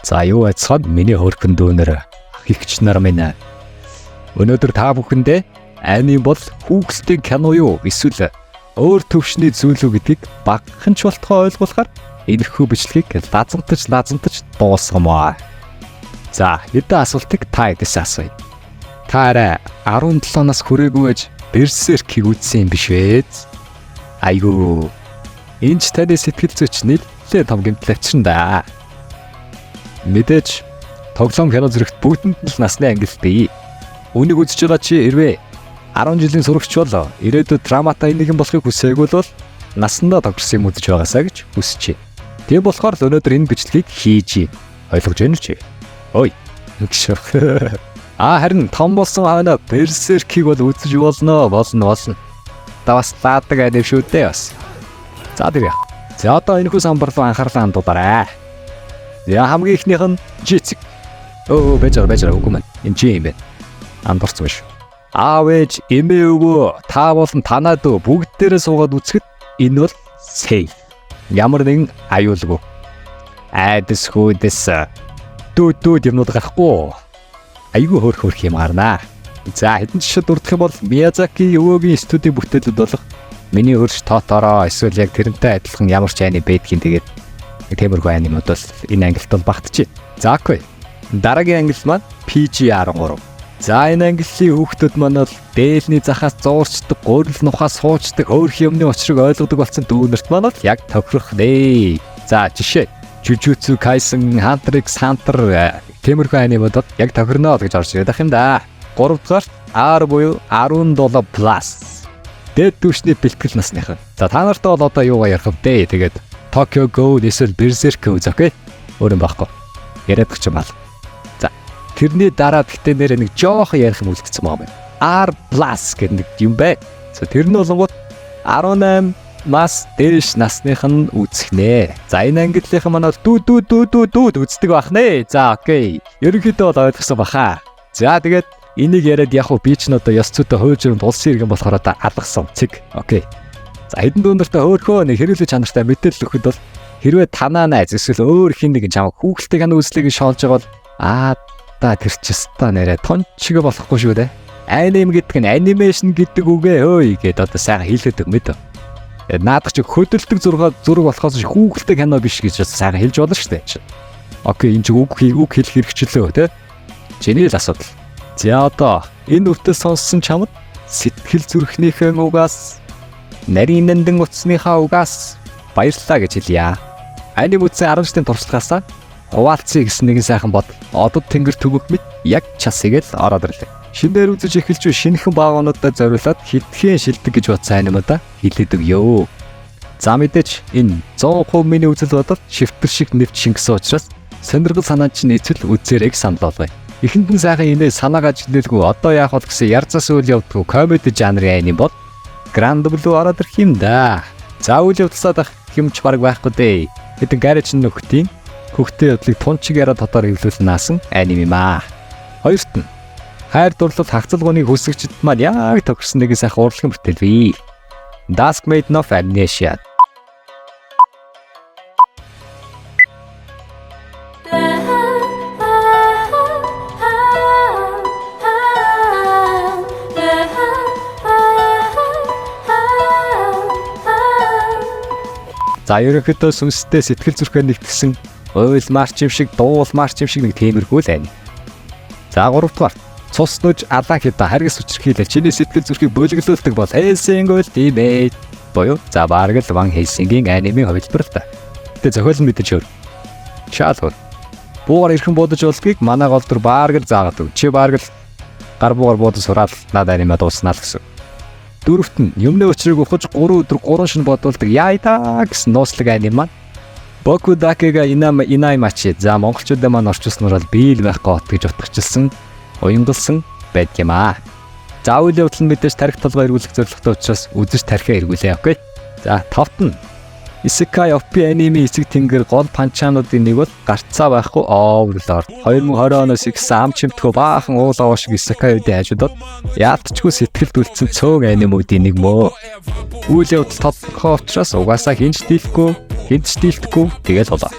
За юу айцхан миний хөрхөн дүүнэр хэгч нар минь. Өнөөдөр та бүхэндээ анime бол хүүхэлдэйн кино юу эсвэл өөр төвшний зүйл үү гэдгийг багахан ч болтгоо ойлгуулахаар энэхүү бичлэгийг лазантаж дуусгамаа. За хэдэн асуултыг та эдээс асууя. Та арай 17 нас хүрээгүй ээж Берсеркийг үзсэн юм биш вэ? Айгуу. Энд ч таны сэтгэл зүйч нэлээд том гэмтэл авчирна да. Мэдээж тоглоом кино зэрэгт бүгдэнд нь насны ангилал бий. Үнийг үзэж байгаа чи хэрвээ 10 жилийн сурагч бол ирээдүйд драматай нэгэн болохыг хүсээгүй бол наснда тогтсон юм үзэж байгаасаа гэж хүсэж байна. Тийм болохоор л өнөөдөр энэ бичлэгийг хийж ойлгож байна чи. Ой. Харин том болсон хойно Берсеркийг бол үзэж болно. Та бас лаадаг анив шүү дээ бас. За тэгээ. За одоо энэхүү самбар руу анхаарлаа хандуулаарай. Я хамгийн ихнийх нь жицэг. Бэжэр үгүй мэн. Энэ чи юм бэ? Андорцсон биш. Аав ээж эмээ өвөө та болон танаа дөө бүгд дээрээ суугаад үцгэд энэ бол сэй. Ямар нэгэн аюулгүй. Айдас хүйдэс дүүд юмнууд гарахгүй. Айгүй хөөх юм гарнаа. За хэдэн жишээ дурдах юм бол Миязаки өвөөгийн студийн бүтээлүүд болох миний хөрш Тоторо эсвэл яг тэрнтэй адилхан ямар ч анime байдгийн тэгээд тиймэрхүү анимууд бол энэ ангилт бол багтжээ. За окей. Дараагийн ангилт маань PG-13. За энэ ангиллын хүүхдүүд маань бол дээлний захаас зуурчдаг, гурил нухаас суучдаг, хөөх юмны учрыг ойлгодог болсон дүүнерт маань бол яг тохирох нэ. За жишээ Jujutsu Kaisen, Hunter x Hunter тиймэрхүү анимууд яг тохирно гэж орж ирэх юм да. 3 дугаар R буюу 17 plus. Дээд түвшний бэлтгэл насныхан. За та нартай бол одоо юугаа ярих вэ? Тэгээд Tokyo Ghoul эсвэл Berserk үз окей. Өөр юм байхгүй. Яриад ч юм аа. За тэрний дараа гэхдээ нэр нэг жоох ярих юм үлдсэн байгаа юм. R plus гэдэг нэг юм бэ. За тэр нь болонгууд 18 мас дээш насных нь үзэх нэ. За энэ ангиллийнхан манай дүүд үздэг бах нэ. За окей. Ерөнхийдөө бол ойлгосон баха. За тэгээд энийг яриад яг би ч одоо ёс зүйтэй хөөжрөнд улсын иргэн болохоор одоо алгасан. Цэг. Окей. За хэдэн дүүнэртэй хөөхөө нэг хэрэглээ чанартай мэдээлэл өгөхөд бол хэрвээ танаа найз эсвэл өөр хин нэг чамаг хүүхэлтэй кино үзлийг шоолж байгаа бол тэр ч өстой нэрэ тончиг болохгүй шүү дээ. Анime гэдэг нь анимашн гэдэг үгээ хөөе гэдээ одоо сайхан хэлээд мэд. Наадах чи хөдөлдөг зураг болохоос хүүхэлтэй кино биш гэж сайхан хэлж болно шүү дээ. Окей, энэ чи үг хэлэх хэрэгчлөө тий. Чиний л асуудал. За одоо энэ өвтөс сонссон чамд сэтгэл зүрхнийхээ угаас нарийн нандин утасныхаа угаас баярлалаа гэж хэлье. Анime үзсэн 10 жилийн туршлагаасаа хуваалцъя гэсэн нэгэн сайхан бод одод тэнгэр төгөг мэд яг часыг л ороод ирлээ. Шинээр үзэж эхэлж шинэхэн баагуунуудад зориулаад хитгэн шилдэг гэж бодсон анимада хэлээд өгөө. За мэдээч энэ 100% миний үзэл бодол шифтер шиг нэвч шингэсэн учраас сонирхол санаа чинь эцэл үзээрэй санал болгоё. Эхэнд нь сайхан инээ санаагаа жилэлгүй одоо яах вэ гэсэн ярцаас үйл явдаггүй комеди жанрын анime бол Grand Blue ороод ирэх юм да. За үйл явдлаа дах юмч бараг байхгүй дээ. Хэдэн гараж нөхтийн хөхтэй явдлыг тунчиг яриа дотор эвлүүлэн наасан анime маа. Хоёрт нь хайр дурлал хагцалгууныг хүсэгчд маань яг тохирсон нэгэн сайхан урлагийн бүтээл бий. Dusk Maiden of Amnesia. За ерөнхийдөө сүнстэй сэтгэл зүрхээ нэгтгсэн уйлмаар ч юм шиг дуулмаар ч юм шиг нэг тиймэрхүү л байна. За 3 дугаар цус нүж алан хэдэ харгас үчирхийлэл чиний сэтгэл зүрхийг бөлөглүүлдэг бол Hellsing Ultimate боёо. За бараг л Van Helsing-ийн анимын хувилбар л та. Тэ зохиол нь мэдээж өөр. Шаалхор. Буугаар ирхэн бодож болдгийг манай гол төр бараг л заагаад өг. Чи бараг л гар буугаар бодож сураад надад аниме дууснаа л гэсэн. Дөрөвт нь юмны учрыг ухаж 3 өдөр 3 шин бодуулдаг яйта гэсэн нууцлаг аниме маань Boku Dakega Inaimachi за монголчуудаа маань орчуулснаар бол бий л байхгүй хот гэж утгачлсан уянгалсан байдаг юм аа. За үйл явдал нь мэдээж тарих толгой эргүүлэх зорилготой учраас үзэж тарихаа эргүүлээ. Окей. За товт нь Isekai OP anime эцэг тэнгэр гол панчаануудын нэг бол гарцаа байхгүй Overlord. 2020 оноос ихсэн ам чимтгөө баахан уулаа шиг Isekai-уудын хажуудад яалтчгүй сэтгэлд үлдсэн цөөн анимуудын нэг мөө. Үйл явдал тодорхой учраас угаасаа хинч дийлэхгүй, тэгэл болоо.